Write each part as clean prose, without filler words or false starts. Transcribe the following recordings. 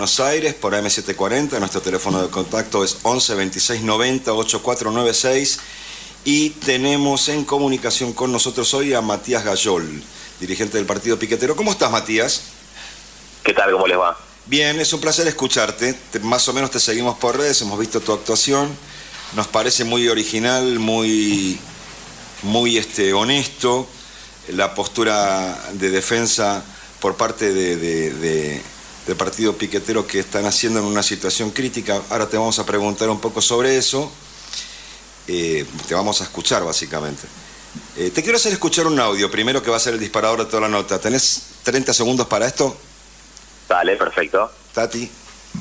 Buenos Aires por AM740. Nuestro teléfono de contacto es 11 26 90 8496. Y tenemos en comunicación con nosotros hoy a Matías Gayol, dirigente del Partido Piquetero. ¿Cómo estás, Matías? ¿Qué tal? ¿Cómo les va? Bien, es un placer escucharte. Más o menos te seguimos por redes, hemos visto tu actuación. Nos parece muy original, muy honesto la postura de defensa por parte del Partido Piquetero que están haciendo en una situación crítica. Ahora te vamos a preguntar un poco sobre eso. Te vamos a escuchar, básicamente. Te quiero hacer escuchar un audio, primero, que va a ser el disparador de toda la nota. ¿Tenés 30 segundos para esto? Dale, perfecto. Tati.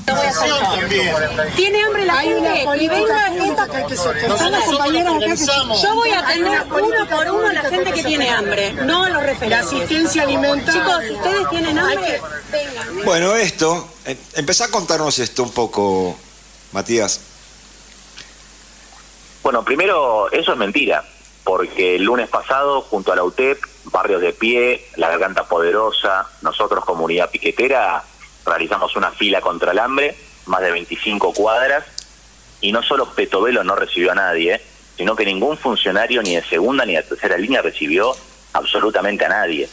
Lo voy a hacer yo. ¿Tiene hambre la gente? Y venga están las compañeras acá que yo voy a atender uno por uno a la gente que tiene hambre, no a los referentes. La asistencia alimentaria. Chicos, si ustedes tienen hambre, vengan. Bueno, empezá a contarnos esto un poco, Matías. Bueno, primero, eso es mentira, porque el lunes pasado, junto a la UTEP, Barrios de Pie, La Garganta Poderosa, nosotros, comunidad piquetera, realizamos una fila contra el hambre, más de 25 cuadras, y no solo Petovelo no recibió a nadie, sino que ningún funcionario ni de segunda ni de tercera línea recibió absolutamente a nadie.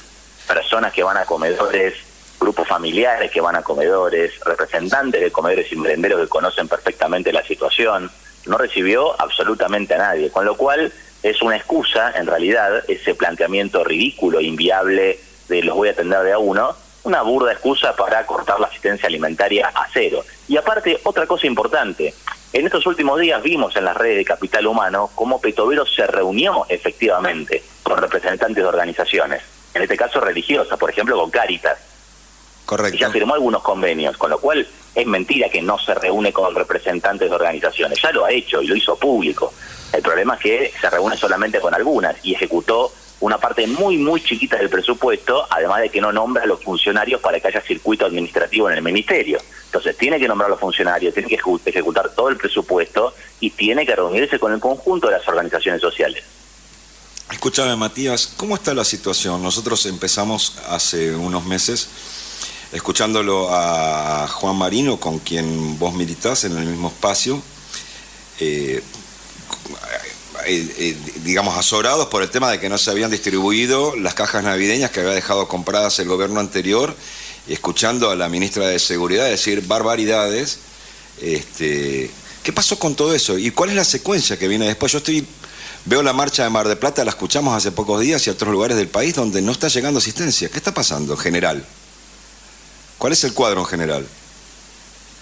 Personas que van a comedores, grupos familiares que van a comedores, representantes de comedores y merenderos que conocen perfectamente la situación, no recibió absolutamente a nadie, con lo cual es una excusa, en realidad, ese planteamiento ridículo e inviable de los voy a atender de a uno, una burda excusa para cortar la asistencia alimentaria a cero. Y aparte, otra cosa importante, en estos últimos días vimos en las redes de Capital Humano cómo Petovelo se reunió efectivamente con representantes de organizaciones, en este caso religiosas, por ejemplo con Cáritas. Correcto. Y ya firmó algunos convenios, con lo cual es mentira que no se reúne con representantes de organizaciones. Ya lo ha hecho y lo hizo público. El problema es que se reúne solamente con algunas y ejecutó una parte muy, muy chiquita del presupuesto, además de que no nombra a los funcionarios para que haya circuito administrativo en el ministerio. Entonces tiene que nombrar a los funcionarios, tiene que ejecutar todo el presupuesto y tiene que reunirse con el conjunto de las organizaciones sociales. Escúchame, Matías, ¿cómo está la situación? Nosotros empezamos hace unos meses escuchándolo a Juan Marino, con quien vos militás en el mismo espacio, digamos, azorados por el tema de que no se habían distribuido las cajas navideñas que había dejado compradas el gobierno anterior, y escuchando a la ministra de Seguridad decir barbaridades. ¿Qué pasó con todo eso? ¿Y cuál es la secuencia que viene después? Veo la marcha de Mar del Plata, la escuchamos hace pocos días, y otros lugares del país donde no está llegando asistencia. ¿Qué está pasando en general? ¿Cuál es el cuadro en general?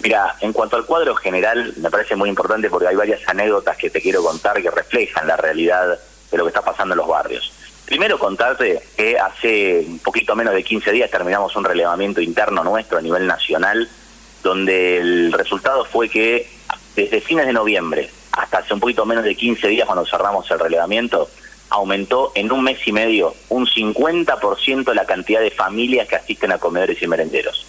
Mira, en cuanto al cuadro general, me parece muy importante porque hay varias anécdotas que te quiero contar que reflejan la realidad de lo que está pasando en los barrios. Primero, contarte que hace un poquito menos de 15 días terminamos un relevamiento interno nuestro a nivel nacional, donde el resultado fue que desde fines de noviembre hasta hace un poquito menos de 15 días, cuando cerramos el relevamiento, aumentó en un mes y medio un 50% la cantidad de familias que asisten a comedores y merenderos,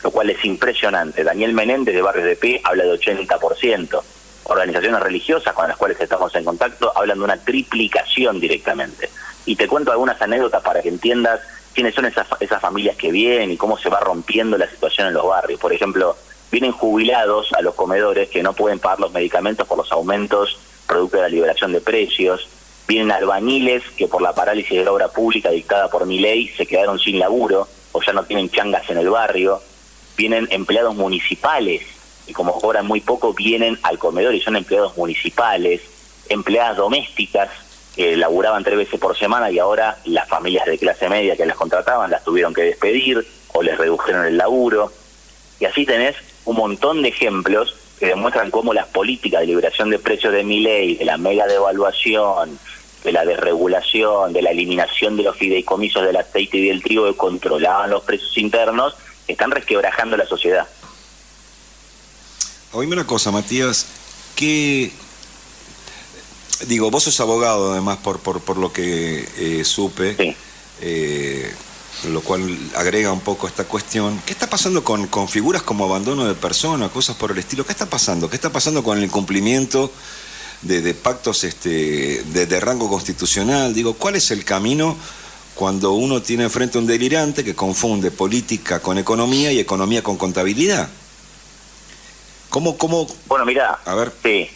lo cual es impresionante. Daniel Menéndez de Barrios de P habla de 80%. Organizaciones religiosas con las cuales estamos en contacto hablan de una triplicación directamente. Y te cuento algunas anécdotas para que entiendas quiénes son esas familias que vienen y cómo se va rompiendo la situación en los barrios. Por ejemplo, vienen jubilados a los comedores que no pueden pagar los medicamentos por los aumentos producto de la liberación de precios. Vienen albañiles que por la parálisis de la obra pública dictada por Milei se quedaron sin laburo o ya no tienen changas en el barrio. Vienen empleados municipales y como cobran muy poco vienen al comedor y son empleados municipales. Empleadas domésticas que laburaban 3 veces por semana y ahora las familias de clase media que las contrataban las tuvieron que despedir o les redujeron el laburo. Y así tenés un montón de ejemplos que demuestran cómo las políticas de liberación de precios de Milei, de la mega devaluación, de la desregulación, de la eliminación de los fideicomisos del aceite y del trigo que controlaban los precios internos, están resquebrajando la sociedad. Oíme una cosa, Matías, vos sos abogado además por lo que supe, Sí. Lo cual agrega un poco esta cuestión. ¿Qué está pasando con figuras como abandono de persona, cosas por el estilo? ¿Qué está pasando? ¿Qué está pasando con el incumplimiento de pactos de rango constitucional? Digo, ¿cuál es el camino cuando uno tiene enfrente un delirante que confunde política con economía y economía con contabilidad? ¿Cómo? Bueno, mira, A ver. sí.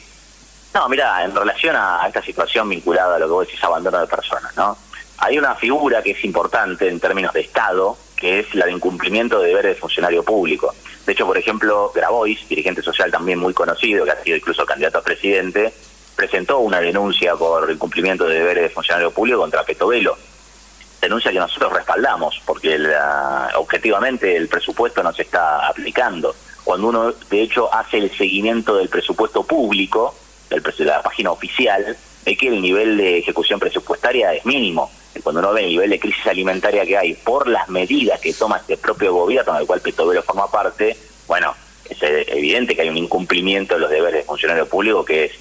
No, mira, en relación a esta situación vinculada a lo que vos decís, abandono de personas, ¿no? Hay una figura que es importante en términos de Estado, que es la de incumplimiento de deberes de funcionario público. De hecho, por ejemplo, Grabois, dirigente social también muy conocido, que ha sido incluso candidato a presidente, presentó una denuncia por incumplimiento de deberes de funcionario público contra Petovelo. Denuncia que nosotros respaldamos, porque objetivamente el presupuesto no se está aplicando. Cuando uno, de hecho, hace el seguimiento del presupuesto público, de la página oficial, ve que el nivel de ejecución presupuestaria es mínimo. Y cuando uno ve el nivel de crisis alimentaria que hay por las medidas que toma este propio gobierno, del cual Petovelo forma parte, bueno, es evidente que hay un incumplimiento de los deberes de funcionario público que es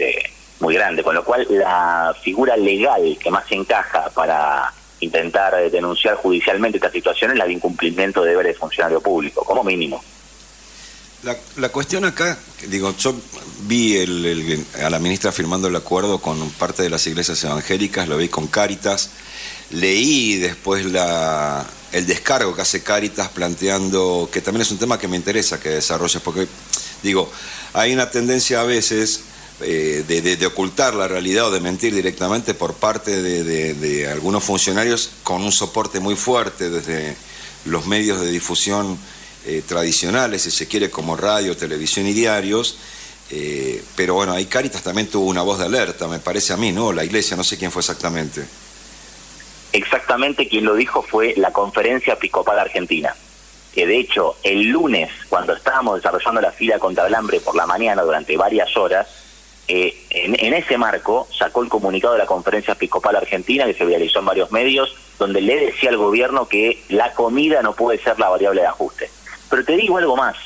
muy grande. Con lo cual, la figura legal que más encaja para intentar denunciar judicialmente esta situación es la de incumplimiento de deberes de funcionario público, como mínimo. La cuestión acá, digo, yo vi a la ministra firmando el acuerdo con parte de las iglesias evangélicas, lo vi con Cáritas, leí después el descargo que hace Cáritas planteando, que también es un tema que me interesa que desarrolles, porque, digo, hay una tendencia a veces de ocultar la realidad o de mentir directamente por parte de algunos funcionarios con un soporte muy fuerte desde los medios de difusión tradicionales, si se quiere, como radio, televisión y diarios, pero bueno, ahí Cáritas también tuvo una voz de alerta, me parece a mí, ¿no? La iglesia, no sé quién fue exactamente. Exactamente quien lo dijo fue la Conferencia Episcopal Argentina, que de hecho el lunes, cuando estábamos desarrollando la fila contra el hambre por la mañana durante varias horas, en ese marco sacó el comunicado de la Conferencia Episcopal Argentina, que se viralizó en varios medios, donde le decía al gobierno que la comida no puede ser la variable de ajuste. Pero te digo algo más.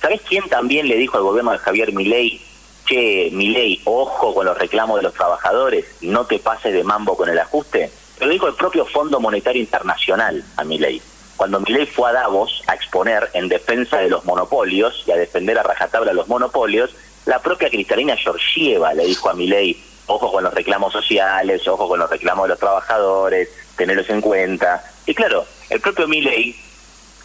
¿Sabés quién también le dijo al gobierno de Javier Milei: che, Milei, ojo con los reclamos de los trabajadores, no te pases de mambo con el ajuste? Lo dijo el propio Fondo Monetario Internacional a Milei. Cuando Milei fue a Davos a exponer en defensa de los monopolios y a defender a rajatabla los monopolios, la propia Cristalina Georgieva le dijo a Milei: ojo con los reclamos sociales, ojo con los reclamos de los trabajadores, tenerlos en cuenta. Y claro, el propio Milei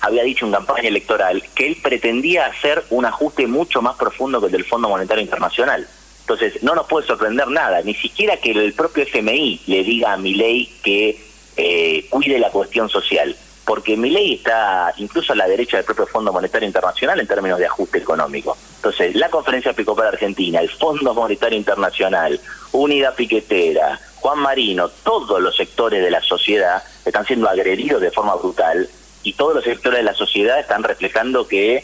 había dicho en campaña electoral que él pretendía hacer un ajuste mucho más profundo que el del Fondo Monetario Internacional. Entonces, no nos puede sorprender nada, ni siquiera que el propio FMI le diga a Milei que cuide la cuestión social, porque Milei está incluso a la derecha del propio Fondo Monetario Internacional en términos de ajuste económico. Entonces, la Conferencia Episcopal Argentina, el Fondo Monetario Internacional, Unidad Piquetera, Juan Marino, todos los sectores de la sociedad están siendo agredidos de forma brutal, y todos los sectores de la sociedad están reflejando que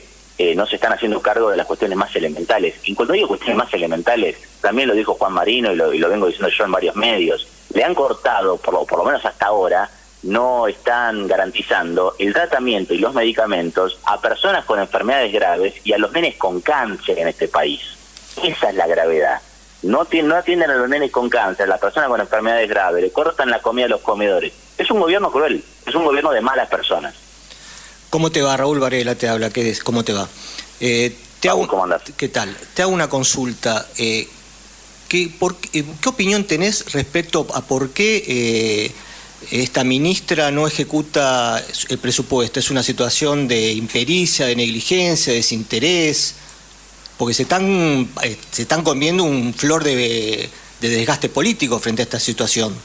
no se están haciendo cargo de las cuestiones más elementales. Y cuando digo cuestiones más elementales, también lo dijo Juan Marino y lo vengo diciendo yo en varios medios, le han cortado, por lo menos hasta ahora, no están garantizando el tratamiento y los medicamentos a personas con enfermedades graves y a los nenes con cáncer en este país. Esa es la gravedad. No atienden a los nenes con cáncer, a las personas con enfermedades graves, le cortan la comida a los comedores. Es un gobierno cruel, es un gobierno de malas personas. ¿Cómo te va? Raúl Varela te habla. ¿Cómo te va? ¿Cómo andás? ¿Qué tal? Te hago una consulta. ¿Qué opinión tenés respecto a por qué esta ministra no ejecuta el presupuesto? ¿Es una situación de impericia, de negligencia, de desinterés? Porque se están comiendo un flor de desgaste político frente a esta situación.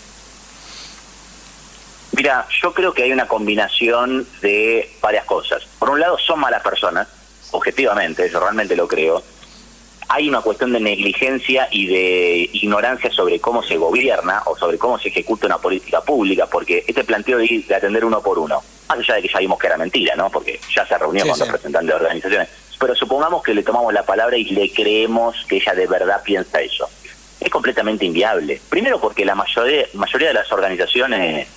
Mira, yo creo que hay una combinación de varias cosas. Por un lado, son malas personas, objetivamente, yo realmente lo creo. Hay una cuestión de negligencia y de ignorancia sobre cómo se gobierna o sobre cómo se ejecuta una política pública, porque este planteo de atender uno por uno, más allá de que ya vimos que era mentira, ¿no? Porque ya se reunió con los representantes de organizaciones, pero supongamos que le tomamos la palabra y le creemos que ella de verdad piensa eso. Es completamente inviable. Primero porque la mayoría de las organizaciones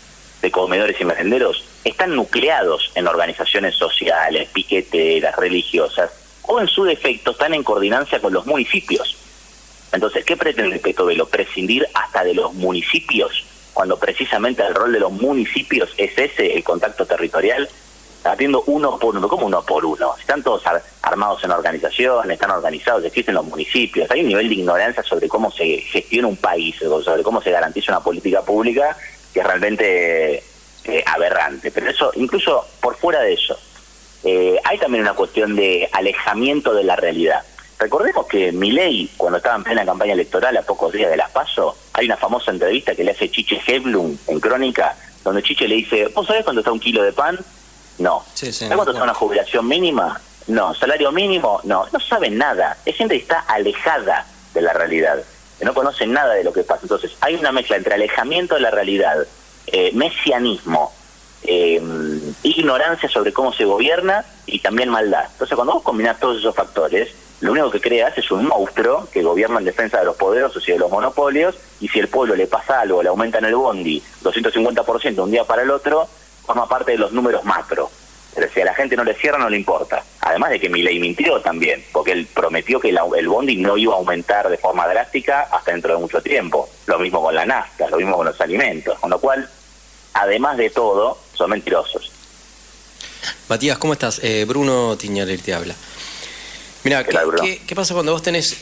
de comedores y merenderos están nucleados en organizaciones sociales, piqueteras, religiosas, o en su defecto están en coordinancia con los municipios. Entonces, ¿qué pretende Petovelo? ¿Prescindir hasta de los municipios? Cuando precisamente el rol de los municipios es ese, el contacto territorial, atiendo uno por uno. ¿Cómo uno por uno? Están todos armados en organizaciones, están organizados, existen los municipios. Hay un nivel de ignorancia sobre cómo se gestiona un país, sobre cómo se garantiza una política pública, que es realmente aberrante. Pero eso, incluso por fuera de eso, hay también una cuestión de alejamiento de la realidad. Recordemos que Milei, cuando estaba en plena campaña electoral a pocos días de las PASO, hay una famosa entrevista que le hace Chiche Hevlum en Crónica, donde Chiche le dice, ¿vos sabés cuánto está un kilo de pan? No. Sí, ¿Sabés cuánto está una jubilación mínima? No. ¿Salario mínimo? No. No saben nada. Es gente que está alejada de la realidad, que no conocen nada de lo que pasa. Entonces, hay una mezcla entre alejamiento de la realidad, mesianismo, ignorancia sobre cómo se gobierna y también maldad. Entonces, cuando vos combinás todos esos factores, lo único que creas es un monstruo que gobierna en defensa de los poderosos y de los monopolios, y si el pueblo le pasa algo, le aumentan el bondi 250% de un día para el otro, forma parte de los números macro. Pero si a la gente no le cierra, no le importa. Además de que Milei mintió también, porque él prometió que el bondi no iba a aumentar de forma drástica hasta dentro de mucho tiempo. Lo mismo con la nafta, lo mismo con los alimentos. Con lo cual, además de todo, son mentirosos. Matías, ¿cómo estás? Bruno Tiñaleri te habla. Mira, ¿qué pasa cuando vos tenés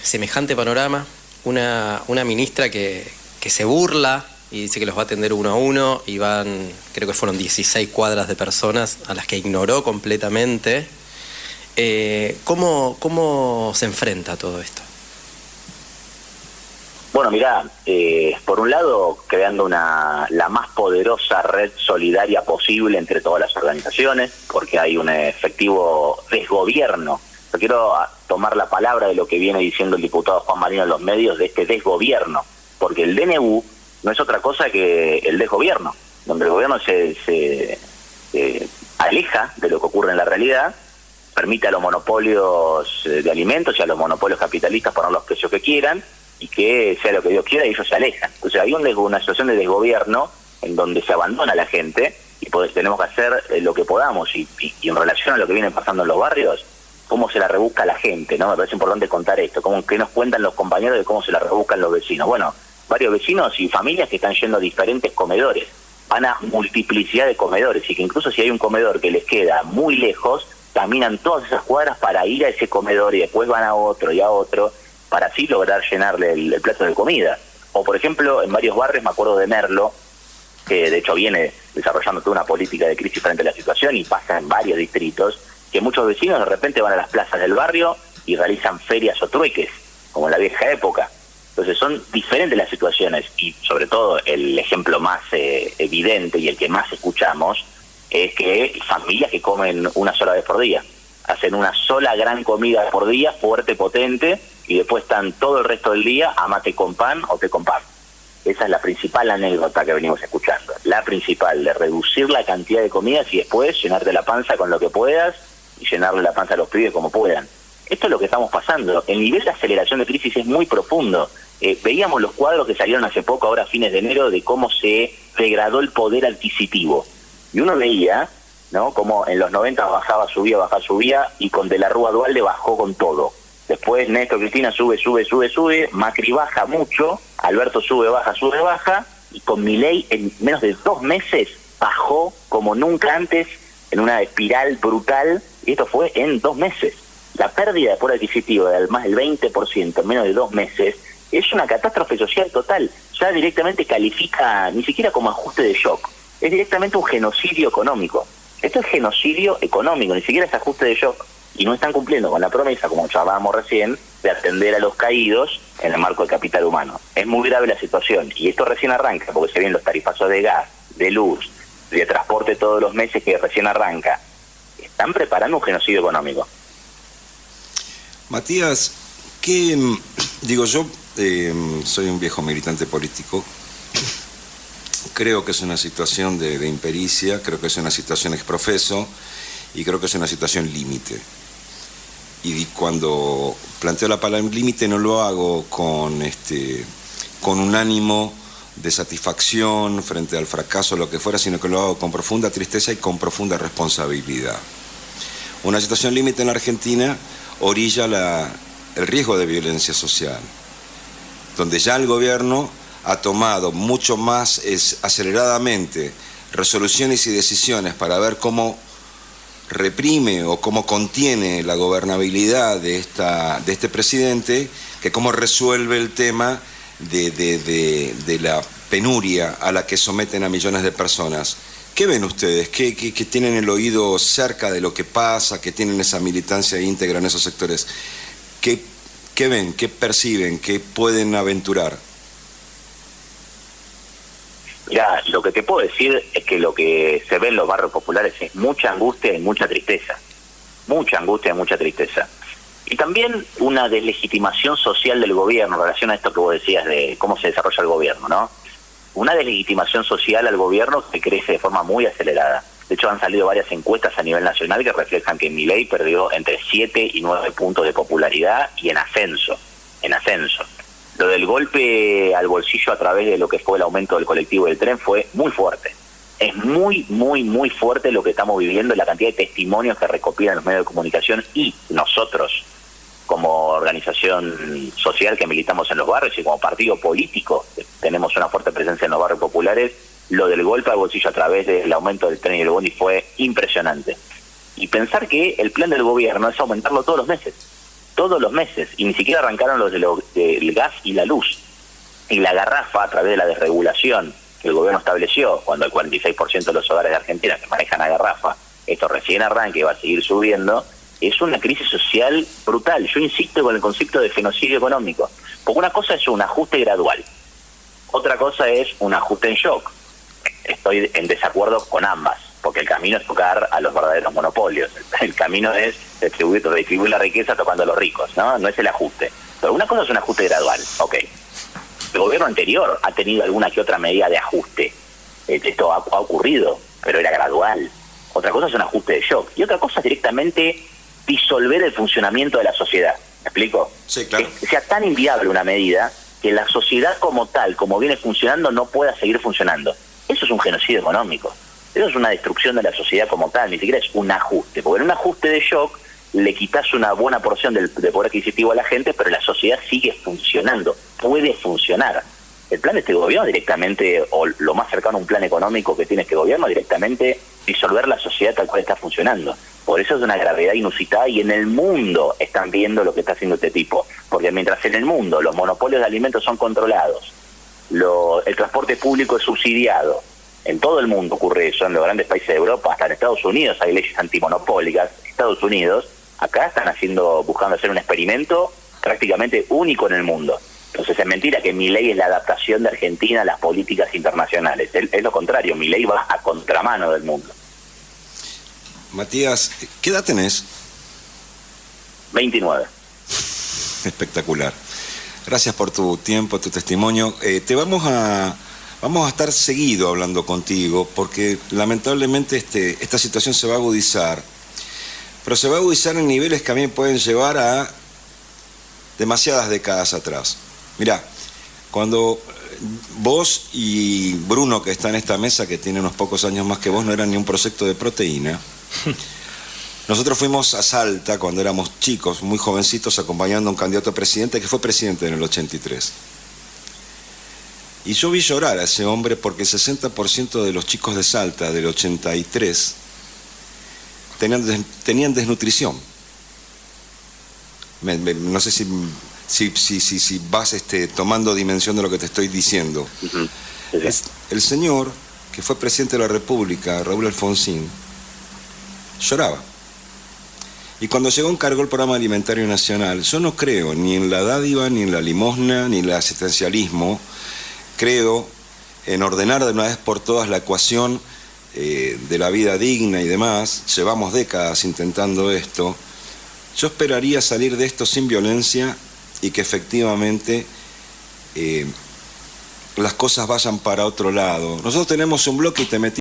semejante panorama? Una ministra que se burla y dice que los va a atender uno a uno, y creo que fueron 16 cuadras de personas a las que ignoró completamente. ¿Cómo se enfrenta a todo esto? Bueno, mirá, por un lado, creando la más poderosa red solidaria posible entre todas las organizaciones, porque hay un efectivo desgobierno. Yo quiero tomar la palabra de lo que viene diciendo el diputado Juan Marino en los medios, de este desgobierno, porque el DNU no es otra cosa que el desgobierno, donde el gobierno se aleja de lo que ocurre en la realidad, permite a los monopolios de alimentos y a los monopolios capitalistas poner los precios que quieran, y que sea lo que Dios quiera, y ellos se alejan. Entonces hay una situación de desgobierno en donde se abandona a la gente, y tenemos que hacer lo que podamos, y en relación a lo que viene pasando en los barrios, cómo se la rebusca la gente, ¿no? Me parece importante contar esto, qué nos cuentan los compañeros de cómo se la rebuscan los vecinos. Bueno, varios vecinos y familias que están yendo a diferentes comedores, van a multiplicidad de comedores, y que incluso si hay un comedor que les queda muy lejos, caminan todas esas cuadras para ir a ese comedor, y después van a otro y a otro, para así lograr llenarle el plato de comida. O por ejemplo, en varios barrios, me acuerdo de Merlo, que de hecho viene desarrollando toda una política de crisis frente a la situación, y pasa en varios distritos, que muchos vecinos de repente van a las plazas del barrio y realizan ferias o trueques, como en la vieja época. Entonces son diferentes las situaciones, y sobre todo el ejemplo más evidente y el que más escuchamos es que familias que comen una sola vez por día, hacen una sola gran comida por día, fuerte, potente, y después están todo el resto del día a mate con pan o té con pan. Esa es la principal anécdota que venimos escuchando, la principal, de reducir la cantidad de comidas y después llenarte la panza con lo que puedas y llenarle la panza a los pibes como puedan. Esto es lo que estamos pasando. El nivel de aceleración de crisis es muy profundo. Veíamos los cuadros que salieron hace poco, ahora a fines de enero, de cómo se degradó el poder adquisitivo. Y uno veía, ¿no?, cómo en los 90 bajaba, subía, y con De la Rúa Duhalde bajó con todo. Después Néstor Cristina sube, Macri baja mucho, Alberto sube, baja, y con Milei en menos de 2 meses bajó como nunca antes, en una espiral brutal, y esto fue en 2 meses. La pérdida de poder adquisitivo de más del 20% en menos de 2 meses es una catástrofe social total. Ya directamente califica, ni siquiera como ajuste de shock, es directamente un genocidio económico. Esto es genocidio económico, ni siquiera es ajuste de shock. Y no están cumpliendo con la promesa, como charlábamos recién, de atender a los caídos en el marco del capital humano. Es muy grave la situación, y esto recién arranca, porque se vienen los tarifazos de gas, de luz, de transporte todos los meses, que recién arranca. Están preparando un genocidio económico. Matías, yo soy un viejo militante político. Creo que es una situación de impericia, creo que es una situación exprofeso, y creo que es una situación límite. Y cuando planteo la palabra límite no lo hago con un ánimo de satisfacción frente al fracaso o lo que fuera, sino que lo hago con profunda tristeza y con profunda responsabilidad. Una situación límite en la Argentina orilla el riesgo de violencia social, donde ya el gobierno ha tomado mucho más aceleradamente resoluciones y decisiones para ver cómo reprime o cómo contiene la gobernabilidad de este presidente, que cómo resuelve el tema de la penuria a la que someten a millones de personas. ¿Qué ven ustedes? ¿Que tienen el oído cerca de lo que pasa, que tienen esa militancia íntegra en esos sectores? ¿Qué ven? ¿Qué perciben? ¿Qué pueden aventurar? Mirá, lo que te puedo decir es que lo que se ve en los barrios populares es mucha angustia y mucha tristeza. Mucha angustia y mucha tristeza. Y también una deslegitimación social del gobierno en relación a esto que vos decías de cómo se desarrolla el gobierno, ¿no? Una deslegitimación social al gobierno que crece de forma muy acelerada. De hecho, han salido varias encuestas a nivel nacional que reflejan que Milei perdió entre 7 y 9 puntos de popularidad y en ascenso. Lo del golpe al bolsillo a través de lo que fue el aumento del colectivo del tren fue muy fuerte. Es muy, muy, muy fuerte lo que estamos viviendo, la cantidad de testimonios que recopilan los medios de comunicación y nosotros, como organización social que militamos en los barrios y como partido político, tenemos una fuerte presencia en los barrios populares. Lo del golpe al bolsillo a través del aumento del tren y el bondi fue impresionante. Y pensar que el plan del gobierno es aumentarlo todos los meses, y ni siquiera arrancaron los del gas y la luz. Y la garrafa, a través de la desregulación que el gobierno estableció, cuando el 46% de los hogares de Argentina que manejan a garrafa, esto recién arranca y va a seguir subiendo, es una crisis social brutal. Yo insisto con el concepto de genocidio económico, porque una cosa es un ajuste gradual, otra cosa es un ajuste en shock. Estoy en desacuerdo con ambas, porque el camino es tocar a los verdaderos monopolios. El camino es redistribuir la riqueza tocando a los ricos, ¿no? No es el ajuste. Pero una cosa es un ajuste gradual, ok. El gobierno anterior ha tenido alguna que otra medida de ajuste. Esto ha ocurrido, pero era gradual. Otra cosa es un ajuste de shock. Y otra cosa es directamente disolver el funcionamiento de la sociedad. ¿Me explico? Sí, claro. Que sea tan inviable una medida que la sociedad como tal, como viene funcionando, no pueda seguir funcionando. Eso es un genocidio económico. Eso es una destrucción de la sociedad como tal, ni siquiera es un ajuste. Porque en un ajuste de shock le quitas una buena porción del poder adquisitivo a la gente, pero la sociedad sigue funcionando, puede funcionar. El plan de este gobierno directamente, o lo más cercano a un plan económico que tiene este gobierno, directamente disolver la sociedad tal cual está funcionando. Por eso es una gravedad inusitada, y en el mundo están viendo lo que está haciendo este tipo. Porque mientras en el mundo los monopolios de alimentos son controlados, el transporte público es subsidiado, en todo el mundo ocurre eso, en los grandes países de Europa, hasta en Estados Unidos hay leyes antimonopólicas. Estados Unidos, acá están buscando hacer un experimento prácticamente único en el mundo. Entonces es mentira que Milei es la adaptación de Argentina a las políticas internacionales. Es lo contrario, Milei va a contramano del mundo. Matías, ¿qué edad tenés? 29. Espectacular. Gracias por tu tiempo, tu testimonio. Vamos a estar seguido hablando contigo, porque lamentablemente esta situación se va a agudizar. Pero se va a agudizar en niveles que a mí pueden llevar a demasiadas décadas atrás. Mirá, cuando vos y Bruno, que está en esta mesa, que tiene unos pocos años más que vos, no eran ni un proyecto de proteína. Nosotros fuimos a Salta cuando éramos chicos, muy jovencitos, acompañando a un candidato a presidente que fue presidente en el 83. Y yo vi llorar a ese hombre porque el 60% de los chicos de Salta del 83 tenían desnutrición. No sé si vas tomando dimensión de lo que te estoy diciendo. Uh-huh. El señor que fue presidente de la República, Raúl Alfonsín, lloraba. Y cuando llegó encargó el Programa Alimentario Nacional. Yo no creo ni en la dádiva, ni en la limosna, ni en el asistencialismo. Creo en ordenar de una vez por todas la ecuación de la vida digna y demás. Llevamos décadas intentando esto. Yo esperaría salir de esto sin violencia y que efectivamente las cosas vayan para otro lado. Nosotros tenemos un bloque y te metí